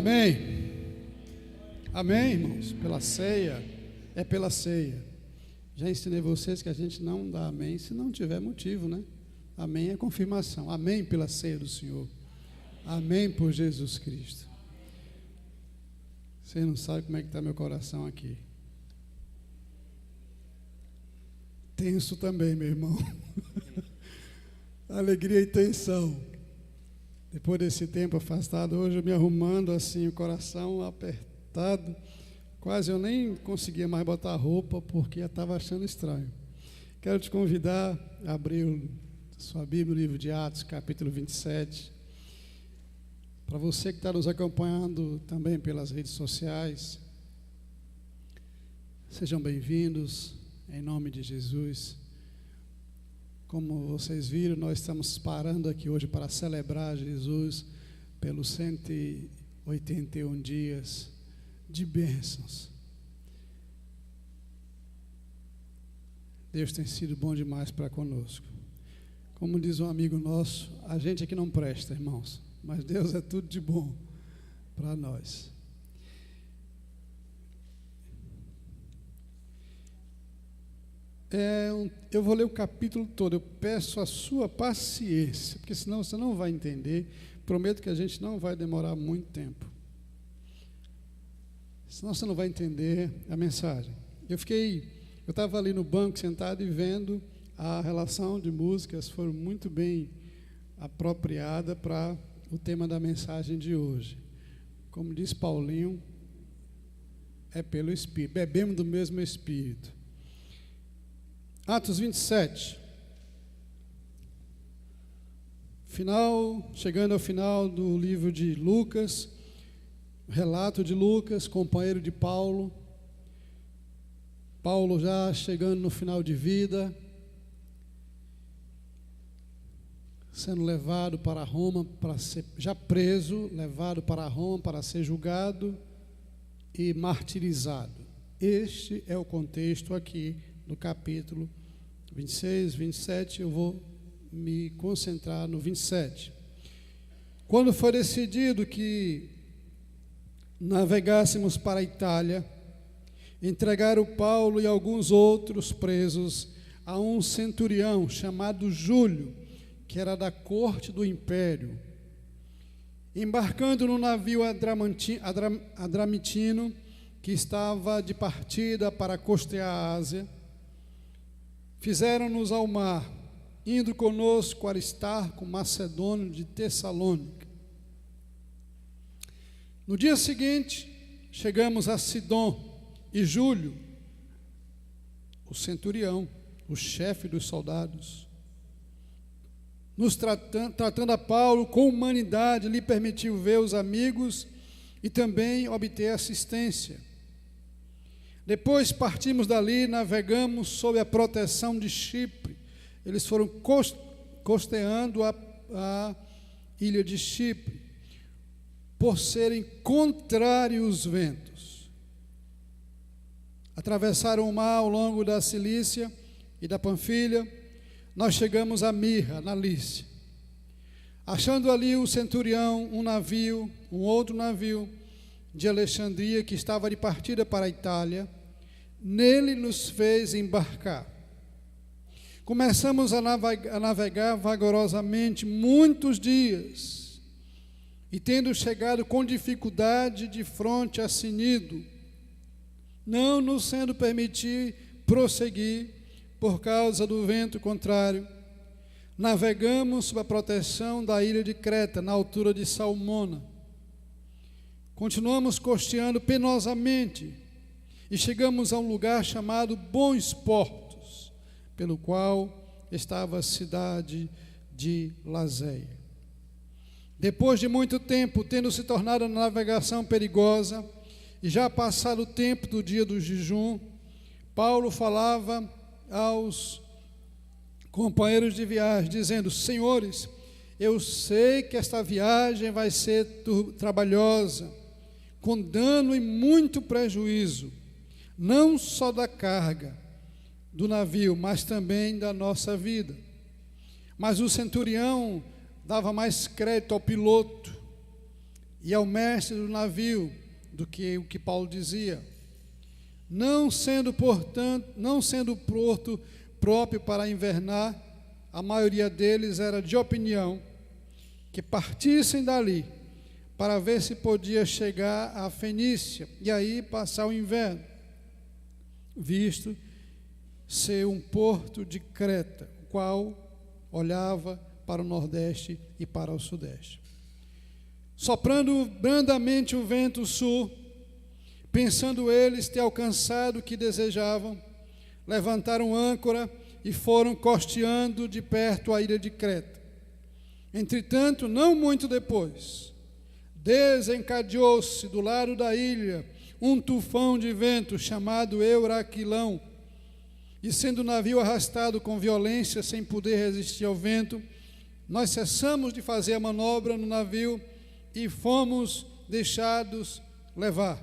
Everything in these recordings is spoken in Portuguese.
Amém. Amém, irmãos. Pela ceia, é pela ceia. Já ensinei vocês que a gente não dá amém se não tiver motivo, né? Amém é confirmação. Amém pela ceia do Senhor. Amém por Jesus Cristo. Você não sabe como é que está meu coração aqui. Tenso também, meu irmão. Alegria e tensão. Depois desse tempo afastado, hoje eu me arrumando assim, o coração apertado. Quase eu nem conseguia mais botar roupa porque eu estava achando estranho. Quero te convidar a abrir sua Bíblia, no livro de Atos, capítulo 27. Para você que está nos acompanhando também pelas redes sociais, sejam bem-vindos, em nome de Jesus. Como vocês viram, nós estamos parando aqui hoje para celebrar Jesus pelos 181 dias de bênçãos. Deus tem sido bom demais para conosco. Como diz um amigo nosso, a gente aqui não presta, irmãos, mas Deus é tudo de bom para nós. Eu vou ler o capítulo todo. Eu peço a sua paciência, porque senão você não vai entender. Prometo que a gente não vai demorar muito tempo, senão você não vai entender a mensagem. Eu estava ali no banco sentado e vendo a relação de músicas, foram muito bem apropriada para o tema da mensagem de hoje. Como diz Paulinho, é pelo Espírito, bebemos do mesmo Espírito. Atos 27, chegando ao final do livro de Lucas, relato de Lucas, companheiro de Paulo. Paulo já chegando no final de vida, sendo levado para Roma, já preso, levado para Roma para ser julgado e martirizado. Este é o contexto aqui no capítulo 26, 27, eu vou me concentrar no 27. Quando foi decidido que navegássemos para a Itália, entregaram Paulo e alguns outros presos a um centurião chamado Júlio, que era da corte do império. Embarcando no navio Adramitino, que estava de partida para costear a Ásia, fizeram-nos ao mar, indo conosco Aristarco, macedônio de Tessalônica. No dia seguinte, chegamos a Sidom, e Júlio, o centurião, o chefe dos soldados, nos tratando a Paulo com humanidade, lhe permitiu ver os amigos e também obter assistência. Depois partimos dali, navegamos sob a proteção de Chipre. Eles foram costeando a ilha de Chipre, por serem contrários os ventos. Atravessaram o mar ao longo da Cilícia e da Panfilha. Nós chegamos a Mirra, na Lícia. Achando ali o centurião um outro navio de Alexandria, que estava de partida para a Itália, nele nos fez embarcar. Começamos a navegar vagarosamente muitos dias, e tendo chegado com dificuldade de fronte a Cnido, não nos sendo permitir prosseguir por causa do vento contrário, navegamos sob a proteção da ilha de Creta, na altura de Salmona. Continuamos costeando penosamente e chegamos a um lugar chamado Bons Portos, pelo qual estava a cidade de Lazéia. Depois de muito tempo, tendo se tornado a navegação perigosa e já passado o tempo do dia do jejum, Paulo falava aos companheiros de viagem, dizendo: Senhores, eu sei que esta viagem vai ser trabalhosa, com dano e muito prejuízo, não só da carga do navio, mas também da nossa vida. Mas o centurião dava mais crédito ao piloto, e ao mestre do navio do que o que Paulo dizia. Não sendo, portanto, porto próprio para invernar, a maioria deles era de opinião que partissem dali para ver se podia chegar à Fenícia e aí passar o inverno, visto ser um porto de Creta, o qual olhava para o nordeste e para o sudeste. Soprando brandamente o vento sul, pensando eles ter alcançado o que desejavam, levantaram âncora e foram costeando de perto a ilha de Creta. Entretanto, não muito depois, desencadeou-se do lado da ilha um tufão de vento chamado Euraquilão, e sendo o navio arrastado com violência, sem poder resistir ao vento, nós cessamos de fazer a manobra no navio e fomos deixados levar.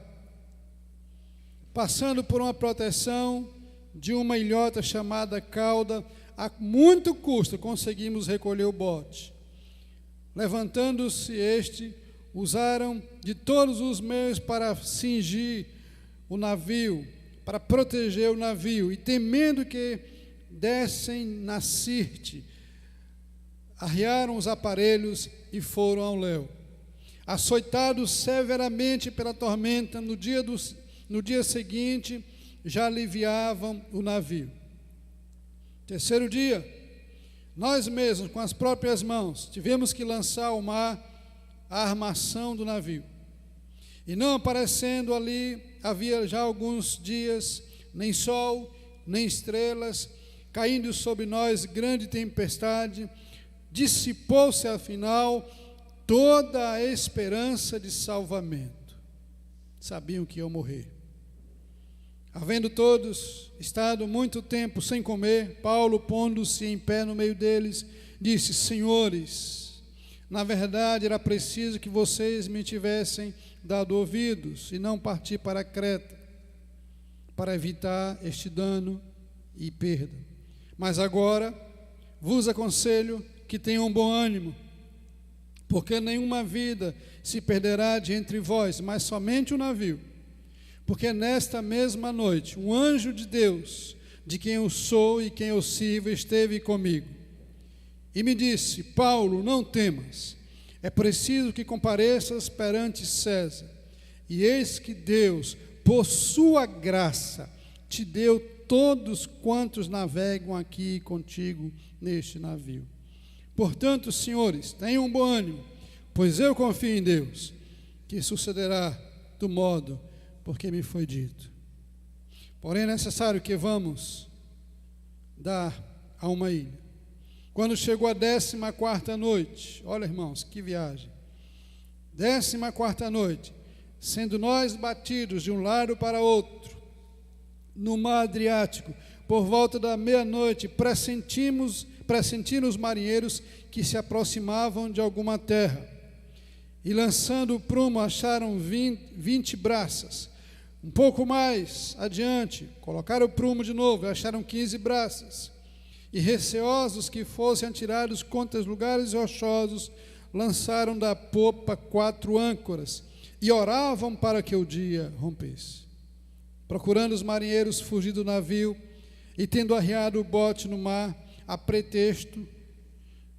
Passando por uma proteção de uma ilhota chamada Cauda, a muito custo conseguimos recolher o bote. Levantando-se este, usaram de todos os meios para cingir o navio, para proteger o navio, e temendo que dessem na Sirte, arriaram os aparelhos e foram ao léu. Açoitados severamente pela tormenta, no dia seguinte, já aliviavam o navio. Terceiro dia, nós mesmos, com as próprias mãos, tivemos que lançar ao mar a armação do navio. E não aparecendo ali, havia já alguns dias, nem sol, nem estrelas, caindo sobre nós grande tempestade, dissipou-se afinal toda a esperança de salvamento. Sabiam que iam morrer. Havendo todos estado muito tempo sem comer, Paulo, pondo-se em pé no meio deles, disse: Senhores, na verdade era preciso que vocês me tivessem dado ouvidos e não partir para Creta, para evitar este dano e perda. Mas agora vos aconselho que tenham bom ânimo, porque nenhuma vida se perderá de entre vós, mas somente o navio. Porque nesta mesma noite, um anjo de Deus, de quem eu sou e quem eu sirvo, esteve comigo. E me disse: Paulo, não temas, é preciso que compareças perante César. E eis que Deus, por sua graça, te deu todos quantos navegam aqui contigo neste navio. Portanto, senhores, tenham um bom ânimo, pois eu confio em Deus, que sucederá do modo porque me foi dito. Porém, é necessário que vamos dar a uma ilha. Quando chegou a 14ª noite, olha, irmãos, que viagem. 14ª noite, sendo nós batidos de um lado para outro, no mar Adriático, por volta da meia-noite, pressentiram os marinheiros que se aproximavam de alguma terra. E lançando o prumo, acharam 20 braças. Um pouco mais adiante, colocaram o prumo de novo, acharam 15 braças. E receosos que fossem atirados contra os lugares rochosos, lançaram da popa 4 âncoras e oravam para que o dia rompesse. Procurando os marinheiros fugir do navio e tendo arriado o bote no mar, a pretexto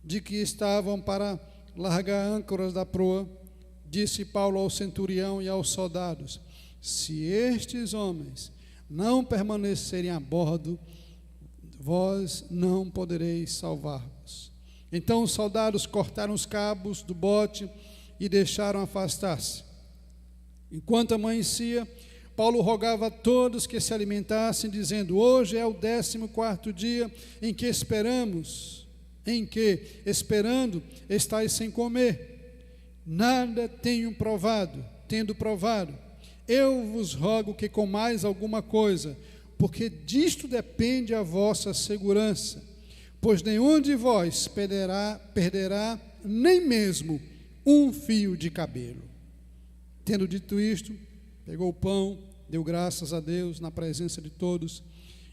de que estavam para largar âncoras da proa, disse Paulo ao centurião e aos soldados: se estes homens não permanecerem a bordo, vós não podereis salvar-vos. Então os soldados cortaram os cabos do bote e deixaram afastar-se. Enquanto amanhecia, Paulo rogava a todos que se alimentassem, dizendo: hoje é o 14º dia em que esperando, estáis sem comer. Nada tendo provado, eu vos rogo que comais alguma coisa, porque disto depende a vossa segurança, pois nenhum de vós perderá nem mesmo um fio de cabelo. Tendo dito isto, pegou o pão, deu graças a Deus na presença de todos,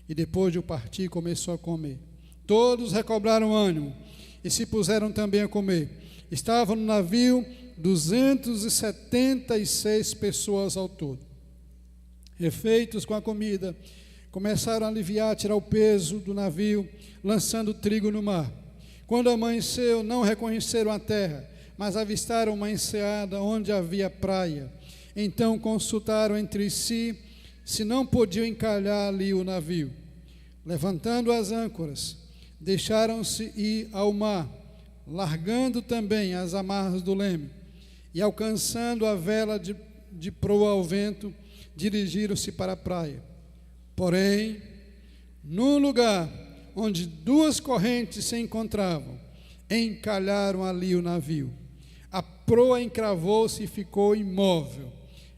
e depois de o partir, começou a comer. Todos recobraram ânimo e se puseram também a comer. Estavam no navio 276 pessoas ao todo. Refeitos com a comida, começaram a aliviar, a tirar o peso do navio, lançando trigo no mar. Quando amanheceu, não reconheceram a terra, mas avistaram uma enseada onde havia praia. Então consultaram entre si se não podiam encalhar ali o navio. Levantando as âncoras, deixaram-se ir ao mar, largando também as amarras do leme, e alcançando a vela de proa ao vento, dirigiram-se para a praia. Porém, num lugar onde duas correntes se encontravam, encalharam ali o navio. A proa encravou-se e ficou imóvel.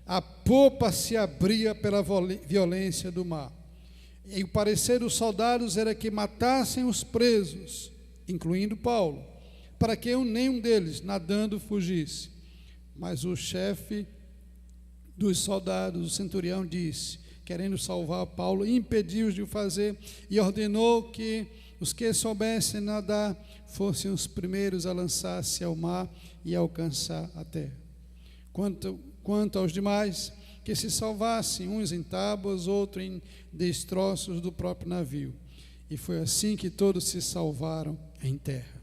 A popa se abria pela violência do mar. E o parecer dos soldados era que matassem os presos, incluindo Paulo, para que nenhum deles, nadando, fugisse. Mas o chefe dos soldados, o centurião, disse, querendo salvar Paulo, impediu-os de o fazer e ordenou que os que soubessem nadar fossem os primeiros a lançar-se ao mar e alcançar a terra. Quanto aos demais, que se salvassem, uns em tábuas, outros em destroços do próprio navio. E foi assim que todos se salvaram em terra.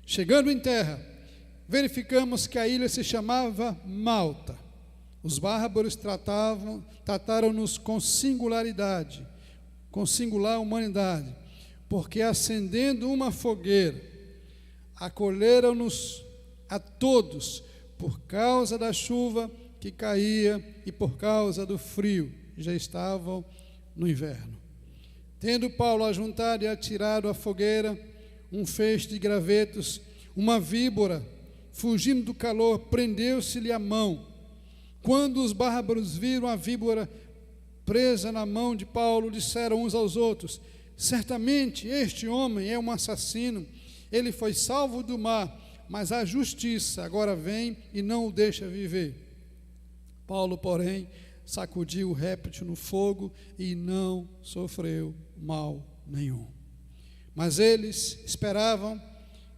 Chegando em terra, verificamos que a ilha se chamava Malta. Os bárbaros trataram-nos com singularidade, com singular humanidade, porque acendendo uma fogueira, acolheram-nos a todos por causa da chuva que caía e por causa do frio, já estavam no inverno. Tendo Paulo ajuntado e atirado à fogueira um feixe de gravetos, uma víbora, fugindo do calor, prendeu-se-lhe a mão. Quando os bárbaros viram a víbora presa na mão de Paulo, disseram uns aos outros, certamente este homem é um assassino, ele foi salvo do mar, mas a justiça agora vem e não o deixa viver. Paulo, porém, sacudiu o réptil no fogo e não sofreu mal nenhum. Mas eles esperavam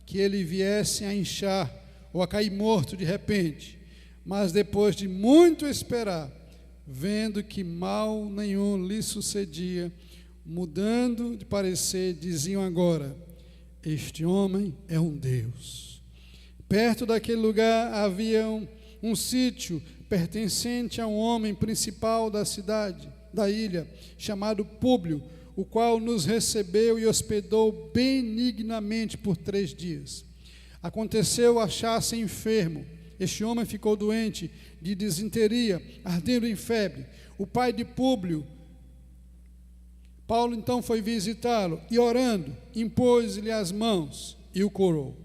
que ele viesse a inchar ou a cair morto de repente. Mas depois de muito esperar, vendo que mal nenhum lhe sucedia, mudando de parecer, diziam agora, este homem é um Deus. Perto daquele lugar havia um sítio pertencente a um homem principal da cidade, da ilha, chamado Públio, o qual nos recebeu e hospedou benignamente por 3 dias. Aconteceu achar-se enfermo. Este homem ficou doente de disenteria, ardendo em febre. O pai de Públio, Paulo então foi visitá-lo e orando, impôs-lhe as mãos e o curou.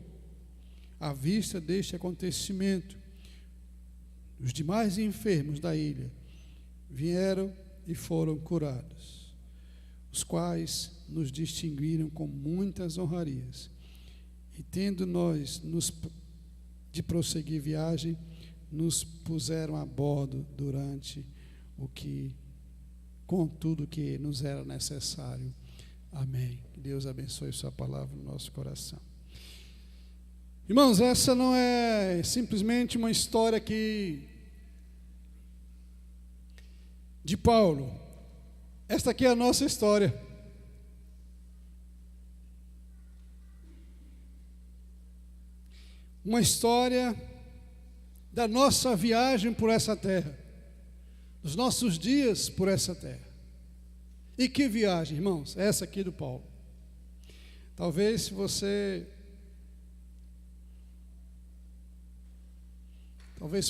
À vista deste acontecimento, os demais enfermos da ilha vieram e foram curados, os quais nos distinguiram com muitas honrarias. E tendo nós de prosseguir viagem, nos puseram a bordo com tudo que nos era necessário. Amém. Que Deus abençoe sua palavra no nosso coração. Irmãos, essa não é simplesmente uma história de Paulo. Esta aqui é a nossa história. Uma história da nossa viagem por essa terra, dos nossos dias por essa terra. E que viagem, irmãos, essa aqui do Paulo. Talvez se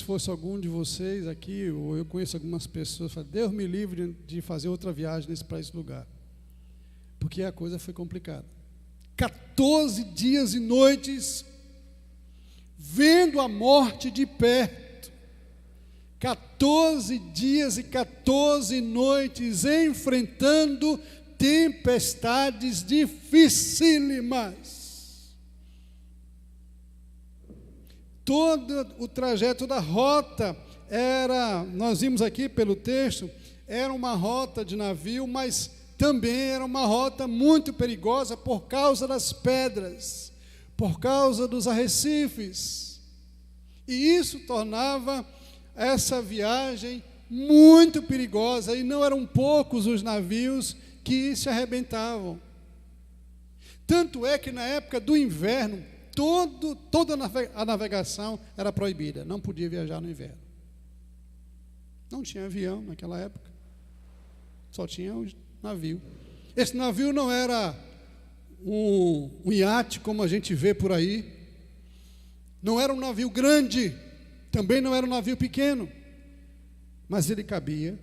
fosse algum de vocês aqui, ou eu conheço algumas pessoas, Deus me livre de fazer outra viagem para esse lugar, porque a coisa foi complicada. 14 dias e noites vendo a morte de perto, 14 dias e 14 noites enfrentando tempestades dificílimas. Todo o trajeto da rota nós vimos aqui pelo texto, era uma rota de navio, mas também era uma rota muito perigosa por causa das pedras, por causa dos arrecifes. E isso tornava essa viagem muito perigosa, e não eram poucos os navios que se arrebentavam. Tanto é que na época do inverno, toda a navegação era proibida, não podia viajar no inverno. Não tinha avião naquela época, só tinha um navio. Esse navio não era um iate como a gente vê por aí, não era um navio grande, também não era um navio pequeno, mas ele cabia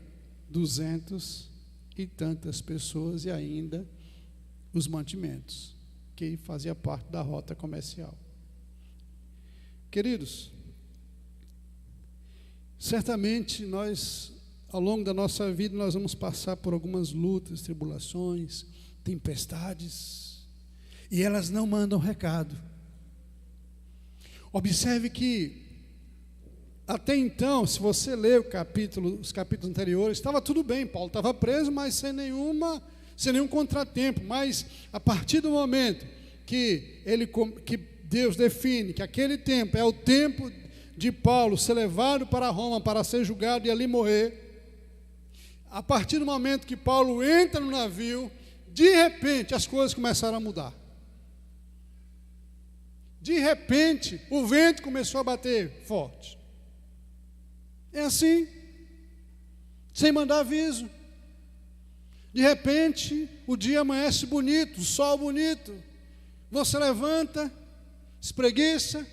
200 e tantas pessoas e ainda os mantimentos, que fazia parte da rota comercial. Queridos, certamente nós, ao longo da nossa vida, nós vamos passar por algumas lutas, tribulações, tempestades, e elas não mandam recado. Observe que, até então, se você ler os capítulos anteriores, estava tudo bem, Paulo estava preso, mas sem nenhum contratempo. Mas, a partir do momento que Deus define que aquele tempo é o tempo de Paulo ser levado para Roma para ser julgado e ali morrer, a partir do momento que Paulo entra no navio, de repente as coisas começaram a mudar. De repente o vento começou a bater forte. É assim, sem mandar aviso. De repente o dia amanhece bonito, o sol bonito, você levanta, espreguiça.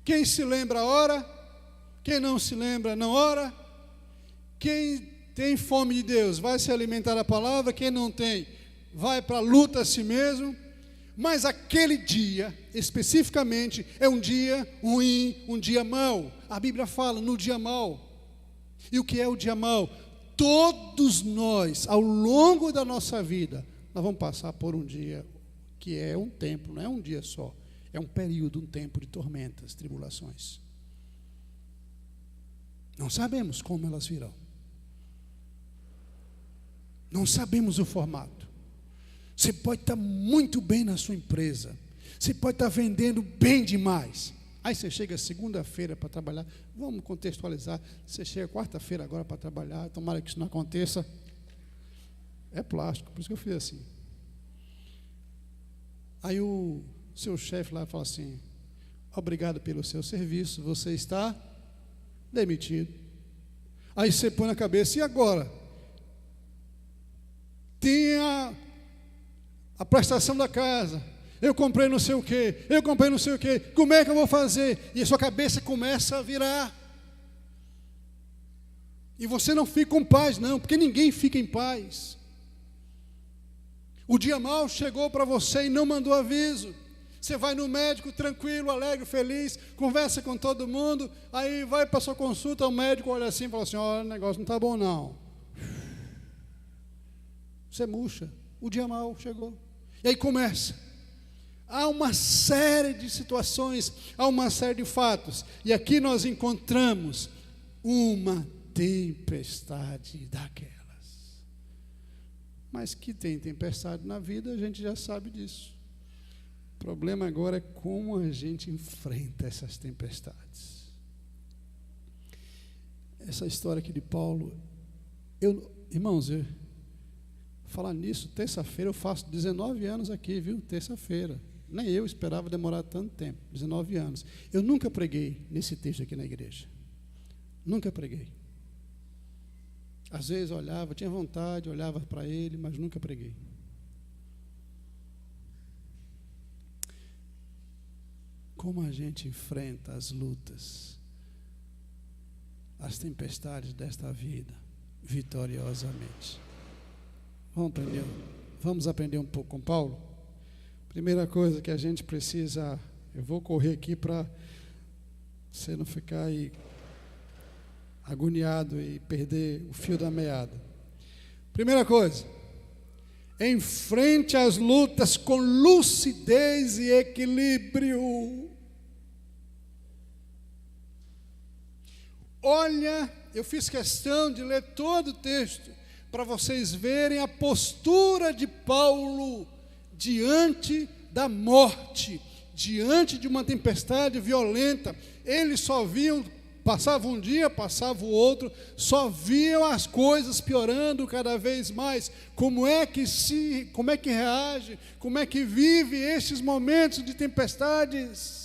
Quem se lembra ora, quem não se lembra não ora. Quem tem fome de Deus vai se alimentar da palavra, quem não tem vai para a luta a si mesmo. Mas aquele dia, especificamente, é um dia ruim, um dia mau. A Bíblia fala no dia mau. E o que é o dia mau? Todos nós, ao longo da nossa vida, nós vamos passar por um dia que é um tempo, não é um dia só. É um período, um tempo de tormentas, tribulações. Não sabemos como elas virão. Não sabemos o formato. Você pode estar muito bem na sua empresa. Você pode estar vendendo bem demais. Aí você chega segunda-feira para trabalhar. Vamos contextualizar. Você chega quarta-feira agora para trabalhar. Tomara que isso não aconteça. É plástico, por isso que eu fiz assim. Aí o seu chefe lá fala assim: obrigado pelo seu serviço, você está demitido. Aí você põe na cabeça: e agora? Tem a prestação da casa, eu comprei não sei o quê, como é que eu vou fazer? E a sua cabeça começa a virar. E você não fica com paz, não, porque ninguém fica em paz. O dia mau chegou para você e não mandou aviso. Você vai no médico tranquilo, alegre, feliz, conversa com todo mundo, aí vai para a sua consulta, o médico olha assim e fala assim: olha, o negócio não está bom não. Você murcha, o dia mau chegou. E aí começa. Há uma série de situações, há uma série de fatos. E aqui nós encontramos uma tempestade daquelas. Mas que tem tempestade na vida, a gente já sabe disso. O problema agora é como a gente enfrenta essas tempestades. Essa história aqui de Paulo, irmãos, falar nisso, terça-feira eu faço 19 anos aqui, viu? Terça-feira. Nem eu esperava demorar tanto tempo, 19 anos. Eu nunca preguei nesse texto aqui na igreja. Nunca preguei. Às vezes eu olhava, tinha vontade, olhava para ele, mas nunca preguei. Como a gente enfrenta as lutas, as tempestades desta vida, vitoriosamente. Vamos aprender um pouco com Paulo? Primeira coisa que a gente precisa, eu vou correr aqui para você não ficar aí agoniado e perder o fio da meada. Primeira coisa, enfrente as lutas com lucidez e equilíbrio. Olha, eu fiz questão de ler todo o texto para vocês verem a postura de Paulo diante da morte, diante de uma tempestade violenta, eles só viam, passava um dia, passava o outro, só viam as coisas piorando cada vez mais. Como é que reage, como é que vive esses momentos de tempestades?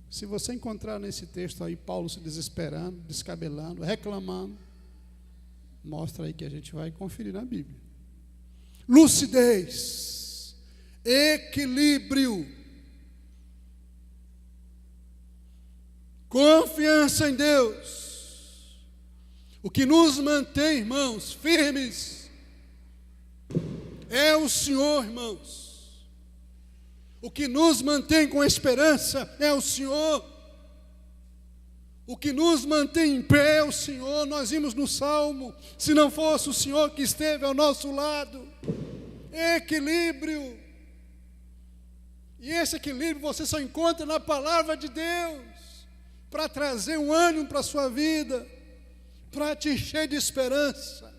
Se você encontrar nesse texto aí Paulo se desesperando, descabelando, reclamando, mostra aí que a gente vai conferir na Bíblia. Lucidez, equilíbrio, confiança em Deus. O que nos mantém, irmãos, firmes é o Senhor, irmãos. O que nos mantém com esperança é o Senhor. O que nos mantém em pé é o Senhor. Nós vimos no Salmo, se não fosse o Senhor que esteve ao nosso lado. Equilíbrio. E esse equilíbrio você só encontra na palavra de Deus, para trazer um ânimo para a sua vida, para te encher de esperança.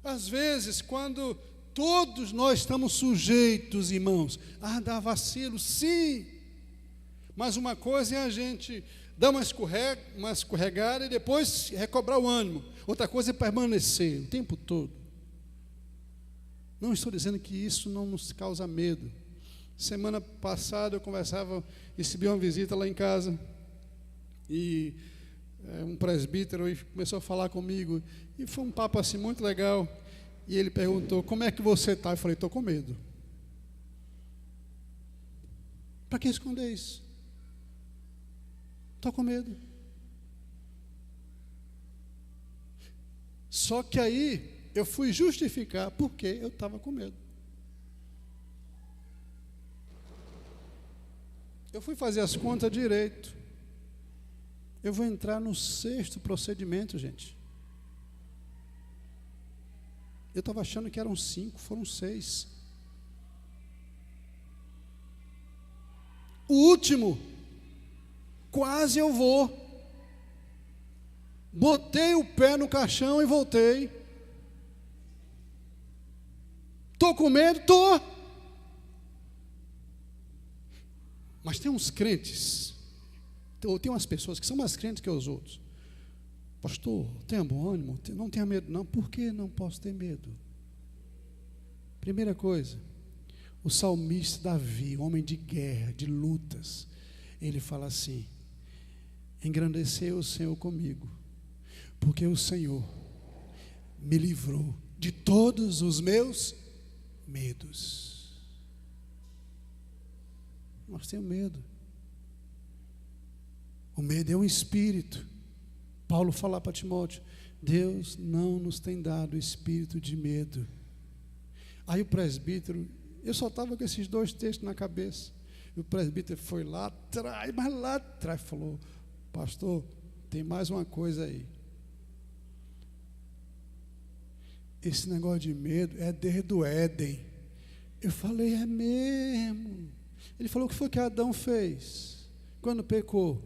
Às vezes, quando todos nós estamos sujeitos, irmãos, a dar vacilo, sim. Mas uma coisa é a gente dar uma escorregada e depois recobrar o ânimo. Outra coisa é permanecer o tempo todo. Não estou dizendo que isso não nos causa medo. Semana passada eu recebi uma visita lá em casa, e um presbítero começou a falar comigo, e foi um papo assim muito legal. E ele perguntou: como é que você está? Eu falei: estou com medo. Para que esconder isso? Estou com medo. Só que aí eu fui justificar porque eu estava com medo. Eu fui fazer as contas direito. Eu vou entrar no 6º procedimento, gente. Eu estava achando que eram 5, foram 6. O último, quase eu vou. Botei o pé no caixão e voltei. Estou com medo? Estou. Mas tem uns crentes, tem umas pessoas que são mais crentes que os outros. Pastor, tenha bom ânimo, não tenha medo não. Por que não posso ter medo? Primeira coisa, o salmista Davi, homem de guerra, de lutas, ele fala assim: engrandeceu o Senhor comigo, porque o Senhor me livrou de todos os meus medos. Nós temos medo. O medo é um espírito. Paulo fala para Timóteo: Deus não nos tem dado espírito de medo. Aí o presbítero, eu só estava com esses 2 textos na cabeça. E o presbítero foi lá atrás, mas lá atrás falou: pastor, tem mais uma coisa aí. Esse negócio de medo é desde o Éden. Eu falei: é mesmo? Ele falou: o que foi que Adão fez quando pecou?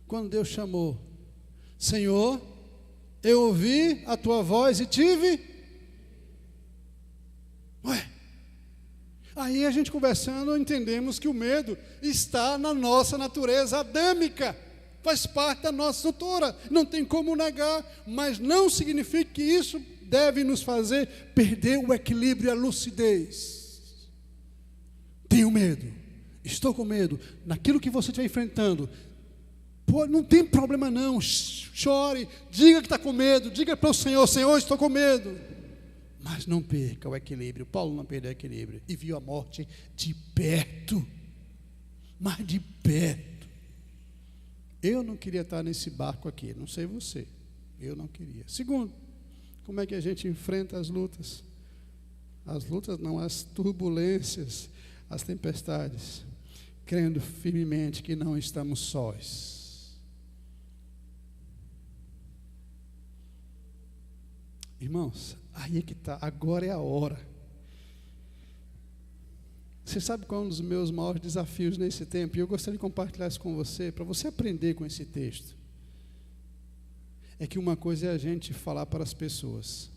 Quando Deus chamou: Senhor, eu ouvi a tua voz e tive. Ué, aí a gente conversando, entendemos que o medo está na nossa natureza adâmica, faz parte da nossa estrutura, não tem como negar, mas não significa que isso deve nos fazer perder o equilíbrio e a lucidez. Tenho medo, estou com medo, naquilo que você estiver enfrentando. Pô, não tem problema não, chore, diga que está com medo, diga para o Senhor: Senhor, estou com medo. Mas não perca o equilíbrio. Paulo não perdeu o equilíbrio e viu a morte de perto, mas de perto. Eu não queria estar nesse barco aqui, não sei você, eu não queria. Segundo, como é que a gente enfrenta as lutas? As lutas não, as turbulências, as tempestades, crendo firmemente que não estamos sós. Irmãos, aí é que está, agora é a hora. Você sabe qual é um dos meus maiores desafios nesse tempo? E eu gostaria de compartilhar isso com você, para você aprender com esse texto. É que uma coisa é a gente falar para as pessoas,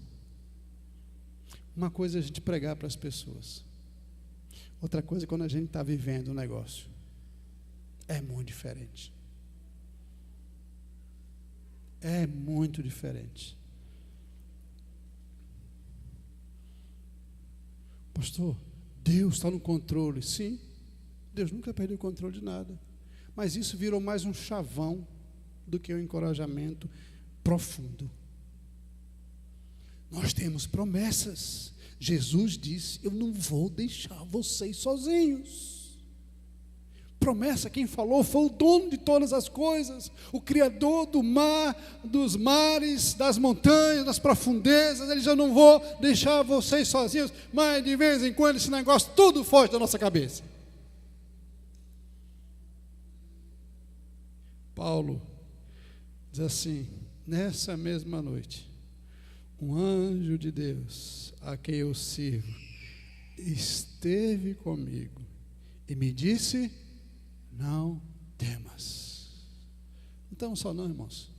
uma coisa é a gente pregar para as pessoas, Outra coisa é quando a gente está vivendo o negócio. É muito diferente. É muito diferente. Pastor, Deus está no controle. Sim, Deus nunca perdeu o controle de nada. Mas isso virou mais um chavão do que um encorajamento profundo. Nós temos promessas. Jesus disse: eu não vou deixar vocês sozinhos. Promessa, quem falou foi o dono de todas as coisas, o Criador do mar, dos mares, das montanhas, das profundezas. Ele diz: eu não vou deixar vocês sozinhos. Mas de vez em quando esse negócio tudo foge da nossa cabeça. Paulo diz assim: nessa mesma noite, um anjo de Deus, a quem eu sirvo, esteve comigo e me disse: não temas. Então, só não, irmãos.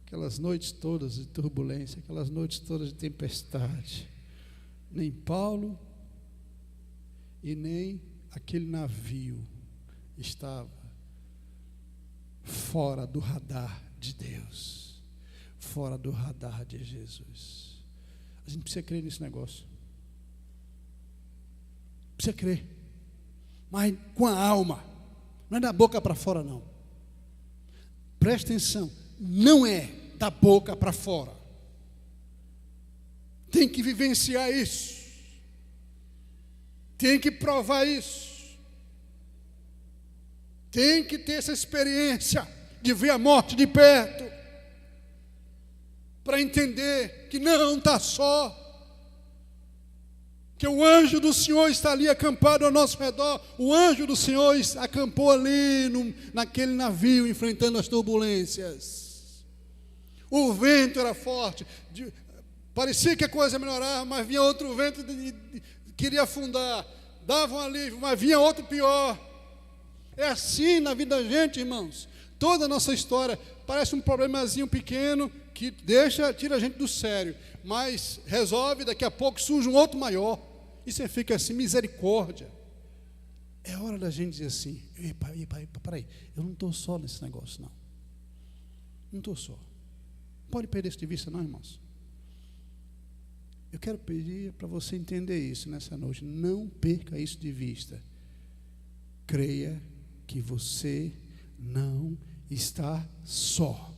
Aquelas noites todas de turbulência, aquelas noites todas de tempestade, nem Paulo e nem aquele navio estava fora do radar de Deus, fora do radar de Jesus. A gente precisa crer nesse negócio. Precisa crer. Mas com a alma. Não é da boca para fora, não. Presta atenção. Não é da boca para fora. Tem que vivenciar isso. Tem que provar isso. Tem que ter essa experiência de ver a morte de perto, para entender que não está só, que o anjo do Senhor está ali acampado ao nosso redor. O anjo do Senhor acampou ali naquele navio, enfrentando as turbulências. O vento era forte, parecia que a coisa melhorava, mas vinha outro vento e queria afundar, dava um alívio, mas vinha outro pior. É assim na vida da gente, irmãos. Toda a nossa história parece um problemazinho pequeno que tira a gente do sério, mas resolve, daqui a pouco surge um outro maior, e você fica assim: misericórdia. É hora da gente dizer assim: peraí, eu não estou só nesse negócio, não. Não estou só. Pode perder isso de vista, não, irmãos. Eu quero pedir para você entender isso nessa noite. Não perca isso de vista. Creia que você não está só.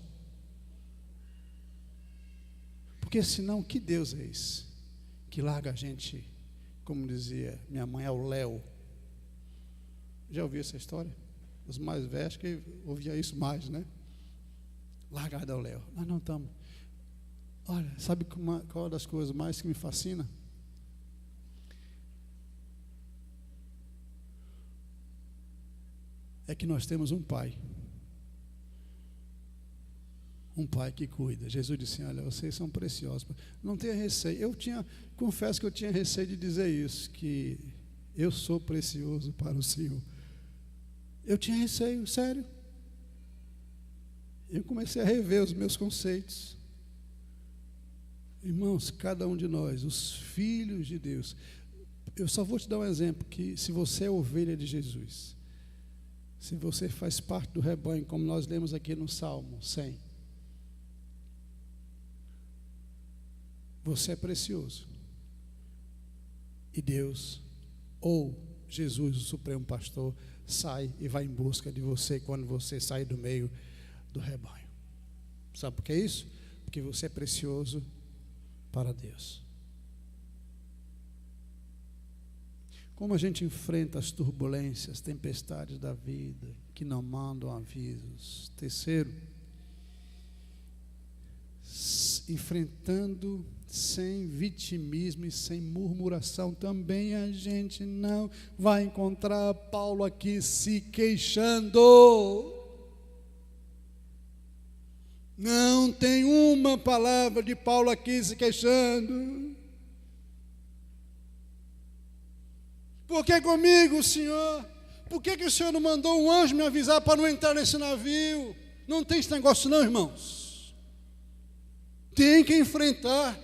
Porque senão, que Deus é esse? Que larga a gente, como dizia minha mãe, ao léu. Já ouviu essa história? Os mais velhos que ouviam isso mais, né? Largado ao léu. Nós não estamos. Olha, sabe qual é das coisas mais que me fascina? É que nós temos um pai. Um pai que cuida. Jesus disse: olha, vocês são preciosos. Não tenha receio. Confesso que eu tinha receio de dizer isso, que eu sou precioso para o Senhor. Eu tinha receio, sério. Eu comecei a rever os meus conceitos. Irmãos, cada um de nós, os filhos de Deus. Eu só vou te dar um exemplo, que se você é ovelha de Jesus, se você faz parte do rebanho, como nós lemos aqui no Salmo 100, você é precioso. E Deus, ou Jesus, o Supremo Pastor, sai e vai em busca de você quando você sai do meio do rebanho. Sabe por que é isso? Porque você é precioso para Deus. Como a gente enfrenta as turbulências, tempestades da vida, que não mandam avisos. Terceiro, enfrentando sem vitimismo e sem murmuração. Também a gente não vai encontrar Paulo aqui se queixando. Não tem uma palavra de Paulo aqui se queixando. Por que comigo, Senhor? Por que o Senhor não mandou um anjo me avisar para não entrar nesse navio? Não tem esse negócio não, irmãos. Tem que enfrentar.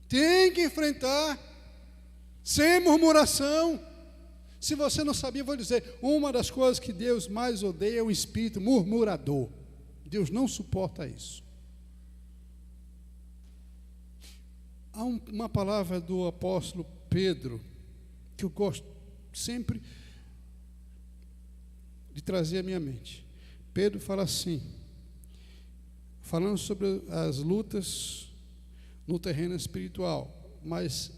Tem que enfrentar, sem murmuração. Se você não sabia, eu vou dizer, uma das coisas que Deus mais odeia é o espírito murmurador. Deus não suporta isso. Há uma palavra do apóstolo Pedro, que eu gosto sempre de trazer à minha mente. Pedro fala assim, falando sobre as lutas no terreno espiritual, mas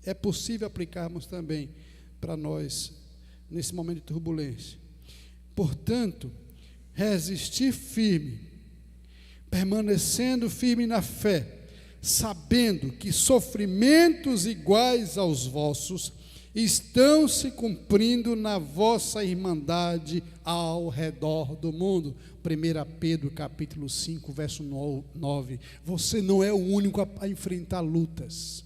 é possível aplicarmos também para nós nesse momento de turbulência. Portanto, resistir firme, permanecendo firme na fé, sabendo que sofrimentos iguais aos vossos estão se cumprindo na vossa irmandade ao redor do mundo. 1 Pedro capítulo 5, verso 9. Você não é o único a enfrentar lutas.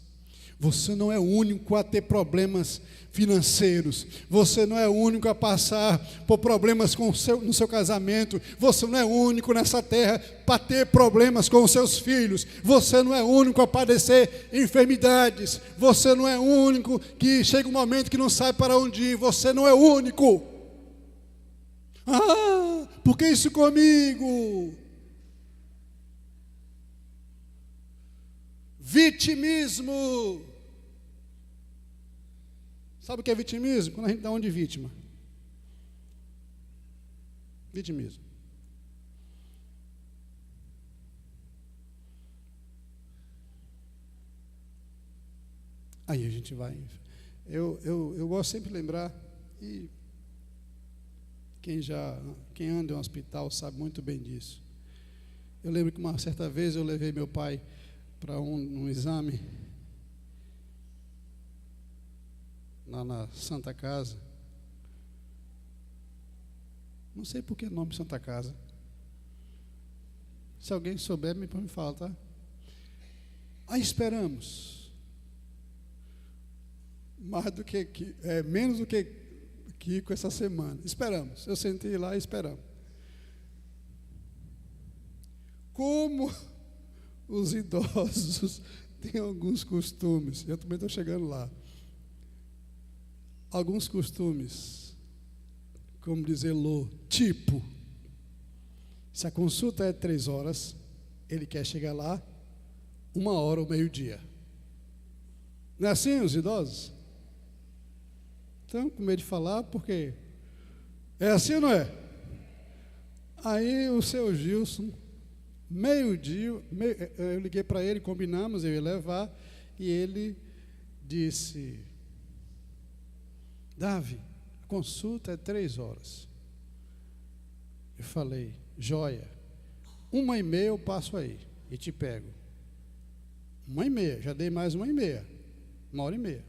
Você não é o único a ter problemas financeiros. Você não é o único a passar por problemas no seu casamento. Você não é o único nessa terra para ter problemas com os seus filhos. Você não é o único a padecer enfermidades. Você não é o único que chega um momento que não sabe para onde ir. Você não é o único. Ah, por que isso comigo? Vitimismo. Sabe o que é vitimismo? Quando a gente dá onde vítima. Vitimismo. Aí a gente vai. Eu gosto sempre de lembrar, e quem anda em um hospital sabe muito bem disso. Eu lembro que uma certa vez eu levei meu pai para um exame lá na Santa Casa. Não sei por que nome Santa Casa. Se alguém souber, me fala, tá? Aí esperamos. Menos do que Kiko essa semana. Esperamos. Eu sentei lá e esperamos. Como os idosos têm alguns costumes, eu também estou chegando lá. Alguns costumes, como dizer tipo, se a consulta é 3 horas, ele quer chegar lá 1 hora ou meio-dia. Não é assim os idosos? Então, com medo de falar, porque é assim ou não é? Aí o seu Gilson, meio-dia, eu liguei para ele, combinamos, eu ia levar, e ele disse: Davi, a consulta é 3 horas. Eu falei: joia, 1h30 eu passo aí e te pego. 1h30, já dei mais 1h30, 1h30.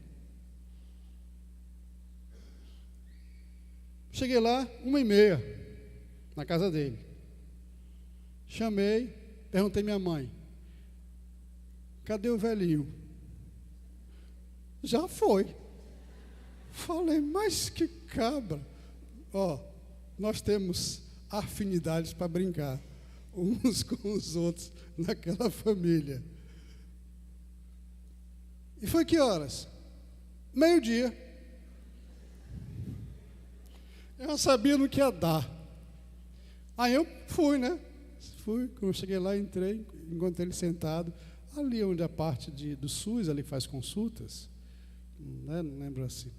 Cheguei lá, 1h30, na casa dele. Chamei, perguntei à minha mãe: cadê o velhinho? Já foi. Falei: mas que cabra. Nós temos afinidades para brincar uns com os outros naquela família. E foi que horas? Meio-dia. Eu sabia no que ia dar. Aí eu fui, né? Quando eu cheguei lá, entrei, encontrei ele sentado, ali onde a parte do SUS, ali que faz consultas, né? Não lembro assim.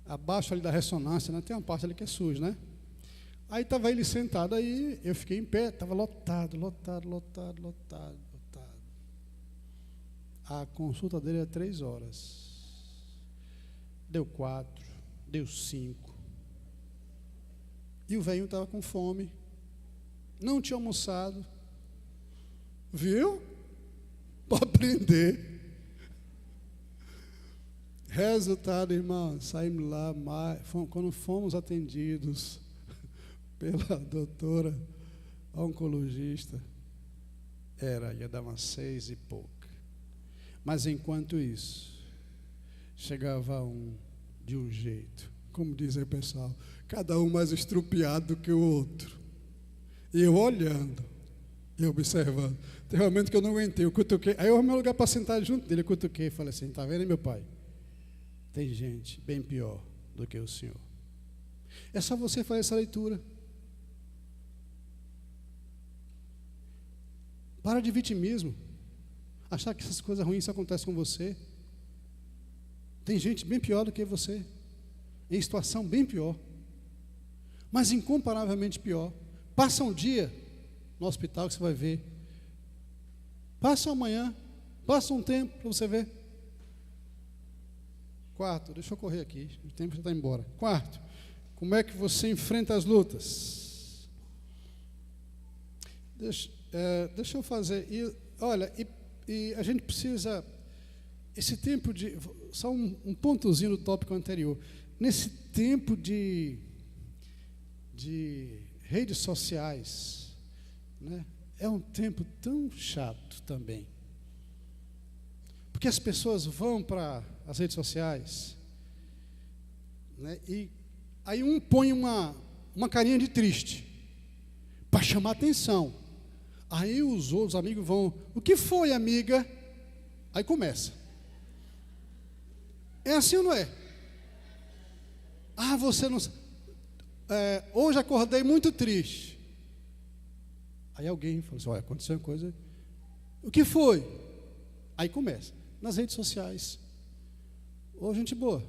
Abaixo ali da ressonância, né? Tem uma parte ali que é SUS, né? Aí estava ele sentado, aí eu fiquei em pé, estava lotado. A consulta dele era 3 horas. Deu 4, deu 5. E o velhinho estava com fome. Não tinha almoçado. Viu? Para aprender. Resultado, irmão, saímos lá, quando fomos atendidos pela doutora oncologista, ia dar umas 6 e pouca. Mas enquanto isso, chegava um de um jeito, como diz aí o pessoal, cada um mais estrupiado do que o outro. E eu olhando. E observando. Tem um momento que eu não aguentei, eu cutuquei. Aí eu arrumei um lugar para sentar junto dele, eu cutuquei e falei assim, está vendo, meu pai? Tem gente bem pior do que o senhor. É só você fazer essa leitura. Para de vitimismo. Achar que essas coisas ruins acontecem com você. Tem gente bem pior do que você. Em situação bem pior. Mas incomparavelmente pior. Passa um dia no hospital que você vai ver. Passa amanhã. Passa um tempo para você ver. Quarto, deixa eu correr aqui. O tempo já está embora. Quarto, como é que você enfrenta as lutas? Deixa eu fazer. Olha, e a gente precisa, esse tempo de, só um pontozinho do tópico anterior, nesse tempo de redes sociais, né, é um tempo tão chato também, porque as pessoas vão para as redes sociais, né, e aí um põe uma carinha de triste, para chamar atenção. Aí os outros amigos vão, o que foi, amiga? Aí começa. É assim ou não é? Ah, você não... hoje acordei muito triste. Aí alguém fala assim, olha, aconteceu uma coisa. O que foi? Aí começa. Nas redes sociais. Ô, gente boa,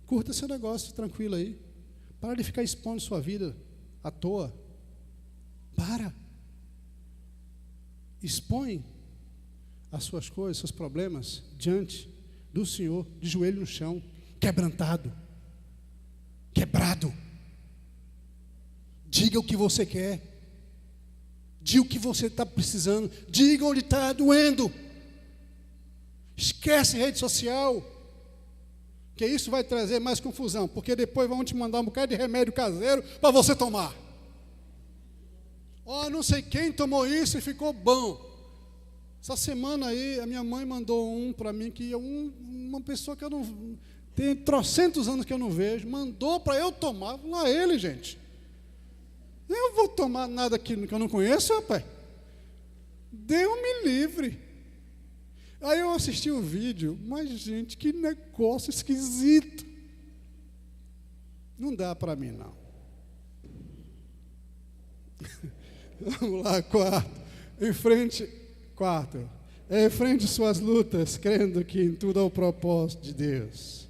curta seu negócio, tranquilo aí. Para de ficar expondo sua vida à toa. Para. Expõe as suas coisas, seus problemas diante do Senhor, de joelho no chão, quebrantado, quebrado. Diga o que você quer, diga o que você está precisando, diga onde está doendo. Esquece rede social, que isso vai trazer mais confusão, porque depois vão te mandar um bocado de remédio caseiro para você tomar. Ó, não sei quem tomou isso e ficou bom. Essa semana aí, a minha mãe mandou um para mim, que é uma pessoa que eu não... Tem trocentos anos que eu não vejo, mandou para eu tomar. Lá ele, gente. Eu vou tomar nada que eu não conheço, rapaz. Deus me livre. Aí eu assisti o vídeo, mas, gente, que negócio esquisito. Não dá para mim, não. Vamos lá, enfrente suas lutas, crendo que em tudo há o propósito de Deus,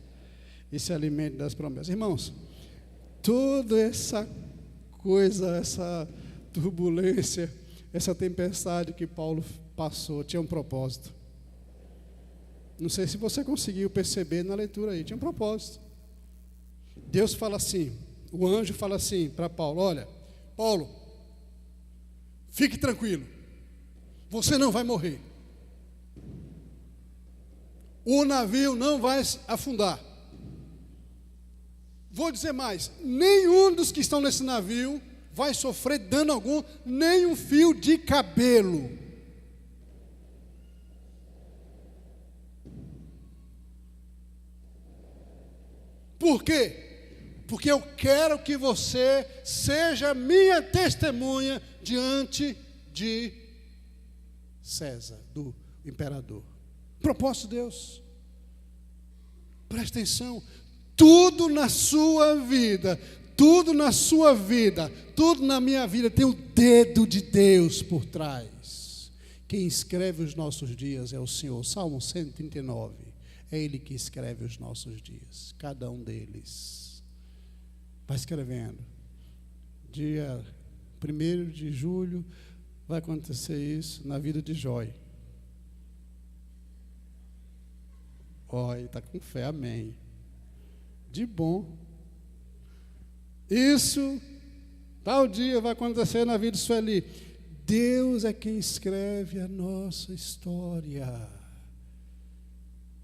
e se alimente das promessas. Irmãos, toda essa coisa, essa turbulência, essa tempestade que Paulo passou, tinha um propósito. Não sei se você conseguiu perceber na leitura aí, tinha um propósito. Deus fala assim, o anjo fala assim para Paulo, olha, Paulo, fique tranquilo, você não vai morrer. O navio não vai afundar. Vou dizer mais, nenhum dos que estão nesse navio vai sofrer dano algum, nem um fio de cabelo. Por quê? Porque eu quero que você seja minha testemunha diante de César, do imperador. Propósito de Deus. Presta atenção. Tudo na sua vida, tudo na minha vida tem o dedo de Deus por trás. Quem escreve os nossos dias é o Senhor. Salmo 139. É Ele que escreve os nossos dias, cada um deles. Vai escrevendo. Dia 1º de julho vai acontecer isso na vida de Jói. Ó, ele está com fé, amém. De bom. Isso, tal dia vai acontecer na vida de Sueli. Deus é quem escreve a nossa história.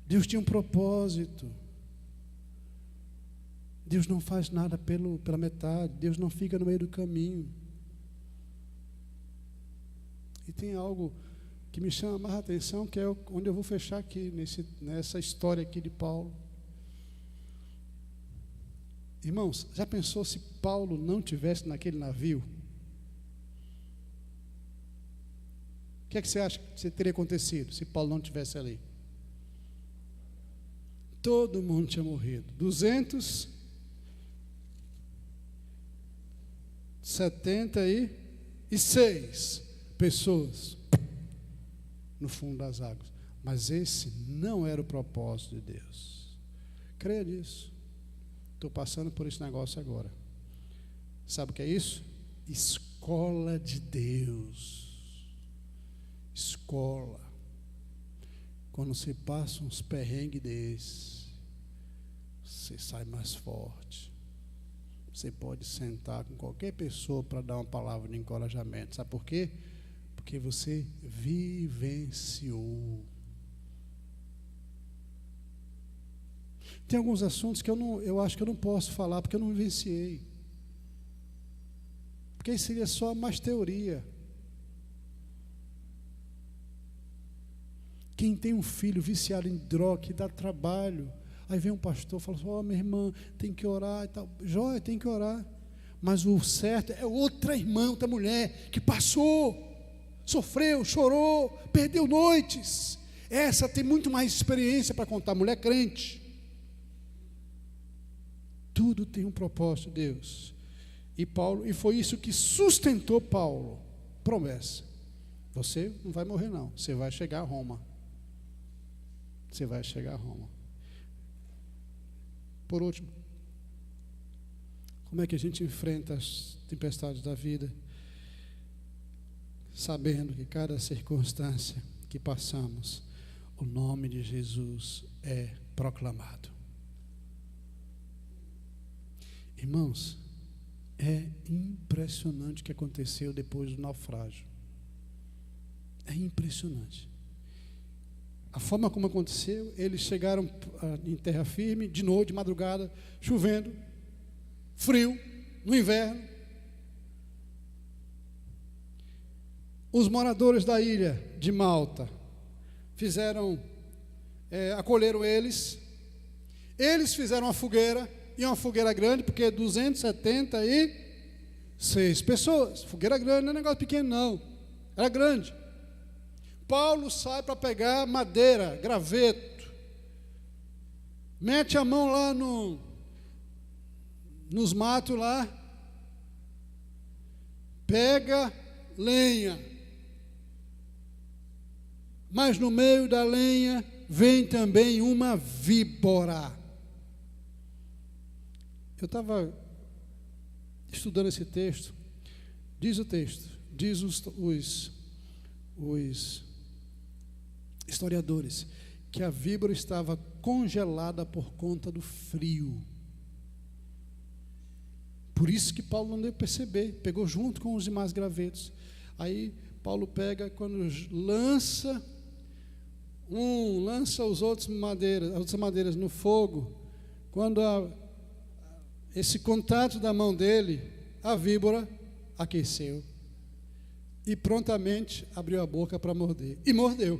Deus tinha um propósito. Deus não faz nada pela metade. Deus não fica no meio do caminho. E tem algo que me chama mais a atenção, que é onde eu vou fechar aqui, nessa história aqui de Paulo. Irmãos, já pensou se Paulo não tivesse naquele navio? O que é que você acha que teria acontecido se Paulo não estivesse ali? Todo mundo tinha morrido. 276 pessoas no fundo das águas. Mas esse não era o propósito de Deus. Creia nisso. Estou passando por esse negócio agora. Sabe o que é isso? Escola de Deus. Escola. Quando você passa uns perrengues desses, você sai mais forte. Você pode sentar com qualquer pessoa para dar uma palavra de encorajamento. Sabe por quê? Porque você vivenciou. Tem alguns assuntos que eu acho que eu não posso falar porque eu não vivenciei. Porque isso seria só mais teoria. Quem tem um filho viciado em droga, que dá trabalho, aí vem um pastor e fala assim: minha irmã, tem que orar e tal. Jóia, tem que orar. Mas o certo é outra irmã, outra mulher, que passou, sofreu, chorou, perdeu noites. Essa tem muito mais experiência para contar, mulher crente. Tudo tem um propósito, Deus. E foi isso que sustentou Paulo. Promessa: você não vai morrer não, você vai chegar a Roma. Você vai chegar a Roma. Por último, como é que a gente enfrenta as tempestades da vida? Sabendo que cada circunstância que passamos, o nome de Jesus é proclamado. Irmãos, é impressionante o que aconteceu depois do naufrágio. É impressionante. A forma como aconteceu, eles chegaram em terra firme, de noite, de madrugada, chovendo, frio, no inverno. Os moradores da ilha de Malta acolheram eles. Eles fizeram uma fogueira, e uma fogueira grande, porque 276 pessoas. Fogueira grande, não é negócio pequeno não, era grande. Paulo sai para pegar madeira, graveto, mete a mão lá nos matos lá, pega lenha, mas no meio da lenha vem também uma víbora. Eu estava estudando esse texto. Diz o texto, diz os historiadores, que a víbora estava congelada por conta do frio. Por isso que Paulo não deu perceber, pegou junto com os demais gravetos. Aí Paulo pega, quando lança as outras madeiras no fogo, quando esse contato da mão dele, a víbora aqueceu e prontamente abriu a boca para morder, e mordeu.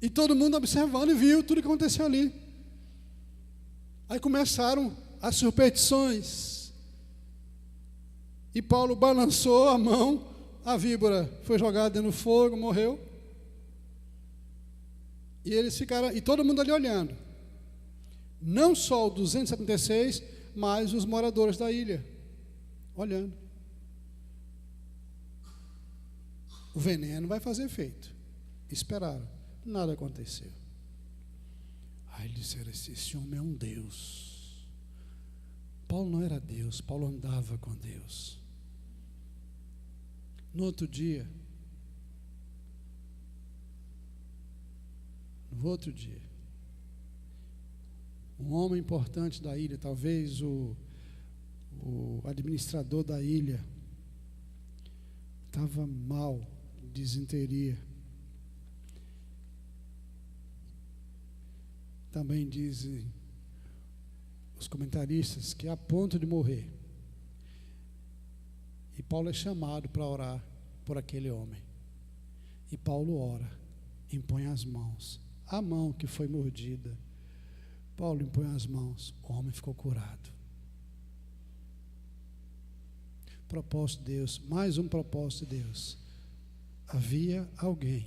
E todo mundo observando e viu tudo que aconteceu ali. Aí começaram as superstições, e Paulo balançou a mão, a víbora foi jogada no fogo, morreu, e eles ficaram, e todo mundo ali olhando. Não só o 276, mas os moradores da ilha, olhando. O veneno vai fazer efeito. Esperaram, nada aconteceu. Aí eles disseram: esse homem é um Deus. Paulo não era Deus, Paulo andava com Deus. No outro dia, um homem importante da ilha, talvez o administrador da ilha, estava mal, disenteria. Também dizem os comentaristas que é a ponto de morrer. E Paulo é chamado para orar por aquele homem. E Paulo ora, impõe as mãos. A mão que foi mordida, Paulo impõe as mãos, o homem ficou curado. Propósito de Deus, mais um propósito de Deus. havia alguém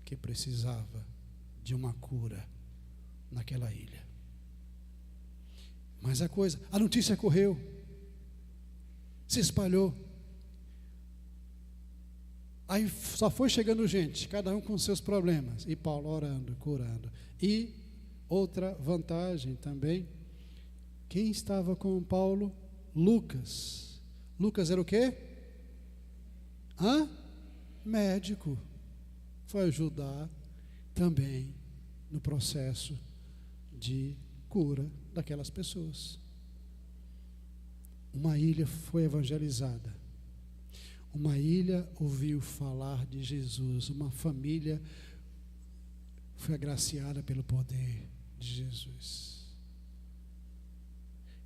que precisava de uma cura naquela ilha. Mas a notícia correu, se espalhou. Aí só foi chegando gente, cada um com seus problemas, e Paulo orando, curando. E outra vantagem também, quem estava com Paulo? Lucas. Lucas era o quê? Médico. Foi ajudar também no processo de cura daquelas pessoas. Uma ilha foi evangelizada. Uma ilha ouviu falar de Jesus. Uma família foi agraciada pelo poder de Jesus.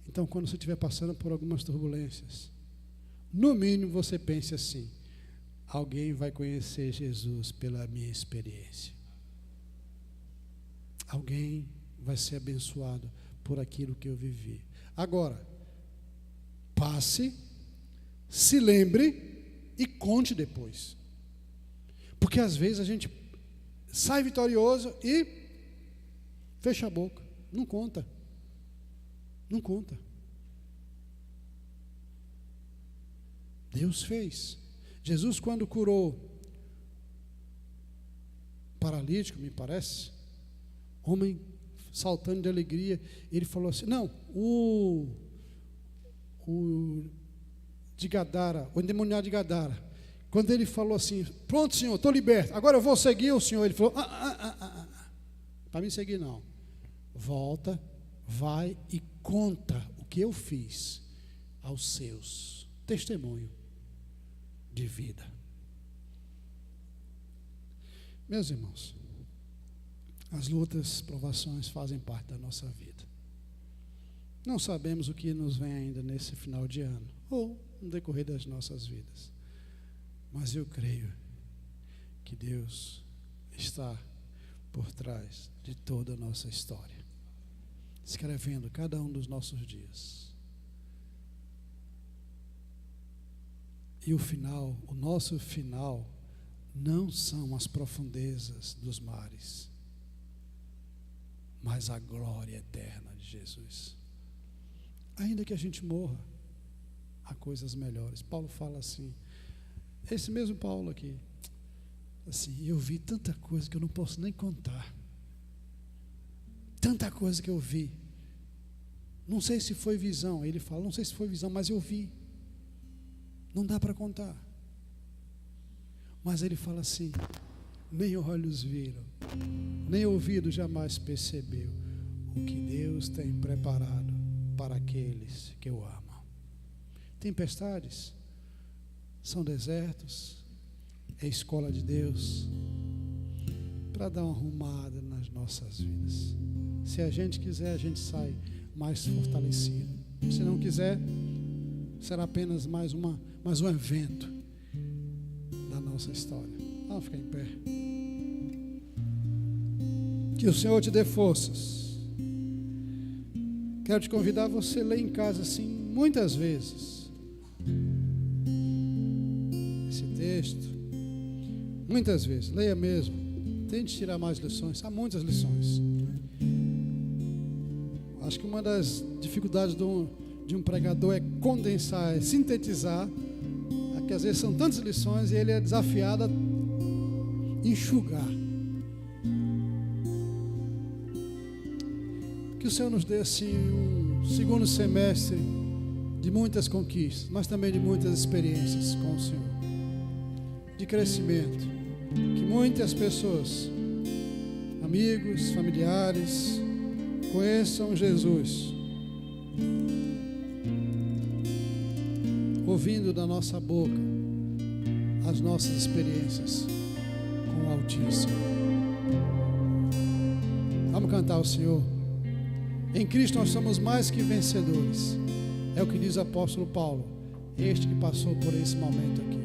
Então, quando você estiver passando por algumas turbulências, no mínimo você pense assim: alguém vai conhecer Jesus pela minha experiência. Alguém vai ser abençoado por aquilo que eu vivi. Agora, passe, se lembre e conte depois. Porque às vezes a gente sai vitorioso e fecha a boca. Não conta. Não conta. Deus fez. Jesus, quando curou paralítico, me parece, homem saltando de alegria, ele falou assim, não, o de Gadara, o endemoniado de Gadara, quando ele falou assim, pronto, Senhor, estou liberto, agora eu vou seguir o Senhor, ele falou, para me seguir não, volta, vai e conta o que eu fiz aos seus, testemunho de vida. Meus irmãos, as lutas, provações fazem parte da nossa vida. Não sabemos o que nos vem ainda nesse final de ano, ou no decorrer das nossas vidas. Mas eu creio que Deus está por trás de toda a nossa história, escrevendo cada um dos nossos dias. E o final, o nosso final, não são as profundezas dos mares, mas a glória eterna de Jesus. Ainda que a gente morra, há coisas melhores. Paulo fala assim, esse mesmo Paulo aqui, assim, eu vi tanta coisa que eu não posso nem contar. Tanta coisa que eu vi. Não sei se foi visão, ele fala, não sei se foi visão, mas eu vi. Não dá para contar. Mas ele fala assim, nem olhos viram, nem ouvido jamais percebeu o que Deus tem preparado para aqueles que o amam. Tempestades são desertos, é escola de Deus para dar uma arrumada nas nossas vidas. Se a gente quiser, a gente sai mais fortalecido. Se não quiser, será apenas mais um evento da nossa história. Vamos ficar em pé. Que o Senhor te dê forças. Quero te convidar a você ler em casa assim, muitas vezes, esse texto. Muitas vezes, leia mesmo. Tente tirar mais lições. Há muitas lições. Acho que uma das dificuldades de um pregador é condensar, é sintetizar, que às vezes são tantas lições e ele é desafiado a enxugar. Que o Senhor nos dê assim um segundo semestre de muitas conquistas, mas também de muitas experiências com o Senhor, de crescimento, que muitas pessoas, amigos, familiares, conheçam Jesus, ouvindo da nossa boca as nossas experiências com o Altíssimo. Vamos cantar ao Senhor. Em Cristo nós somos mais que vencedores. É o que diz o apóstolo Paulo, este que passou por esse momento aqui.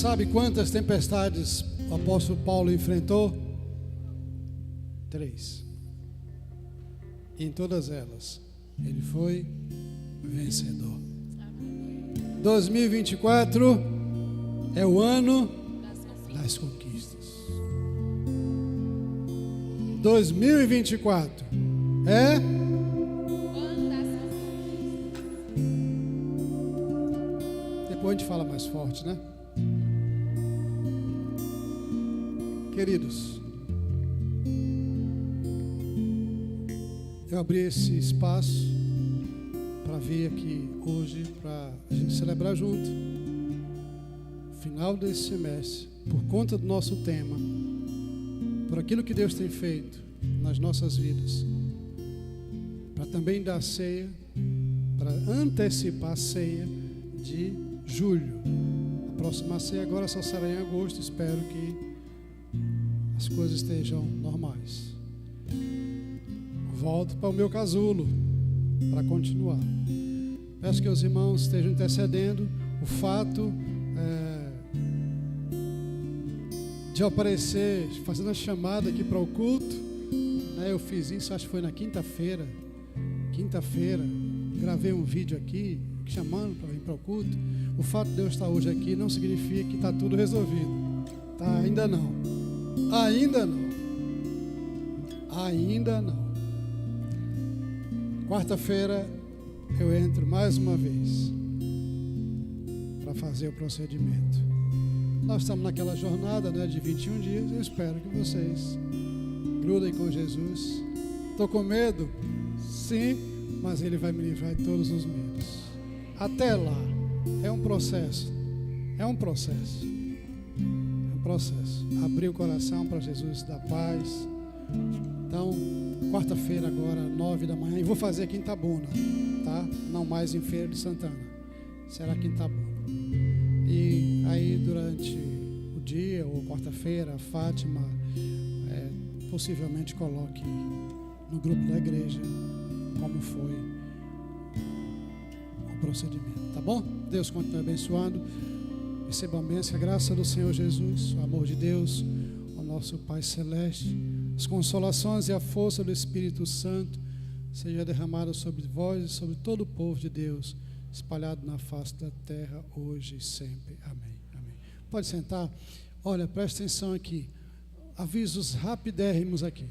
sabe quantas tempestades o apóstolo Paulo enfrentou? 3. E em todas elas, ele foi vencedor. 2024 é o ano das conquistas. 2024 é depois a gente fala mais forte, né? Queridos, eu abri esse espaço para vir aqui hoje para a gente celebrar junto final desse semestre, por conta do nosso tema, por aquilo que Deus tem feito nas nossas vidas, para também dar ceia, para antecipar a ceia de julho. A próxima ceia agora só será em agosto. Espero que as coisas estejam normais. Volto para o meu casulo para continuar. Peço que os irmãos estejam intercedendo. O fato de eu aparecer fazendo a chamada aqui para o culto, né, eu fiz isso, acho que foi na quinta-feira, gravei um vídeo aqui chamando para vir para o culto. O fato de eu estar hoje aqui não significa que está tudo resolvido, tá? Ainda não. Quarta-feira eu entro mais uma vez para fazer o procedimento. Nós estamos naquela jornada, né, de 21 dias. Eu espero que vocês grudem com Jesus. Estou com medo? Sim, mas Ele vai me livrar de todos os medos. Até lá, é um processo. Abrir o coração para Jesus da paz. Então, quarta-feira agora, 9 da manhã, e vou fazer aqui em Itabuna, tá? Não mais em Feira de Santana, será aqui em Itabuna. E aí durante o dia ou quarta-feira, a Fátima possivelmente coloque no grupo da igreja como foi o procedimento, tá bom? Deus continue abençoando. Receba a bênção, a graça do Senhor Jesus, o amor de Deus, o nosso Pai Celeste, as consolações e a força do Espírito Santo seja derramada sobre vós e sobre todo o povo de Deus, espalhado na face da terra, hoje e sempre. Amém. Amém. Pode sentar. Olha, presta atenção aqui. Avisos rapidérrimos aqui.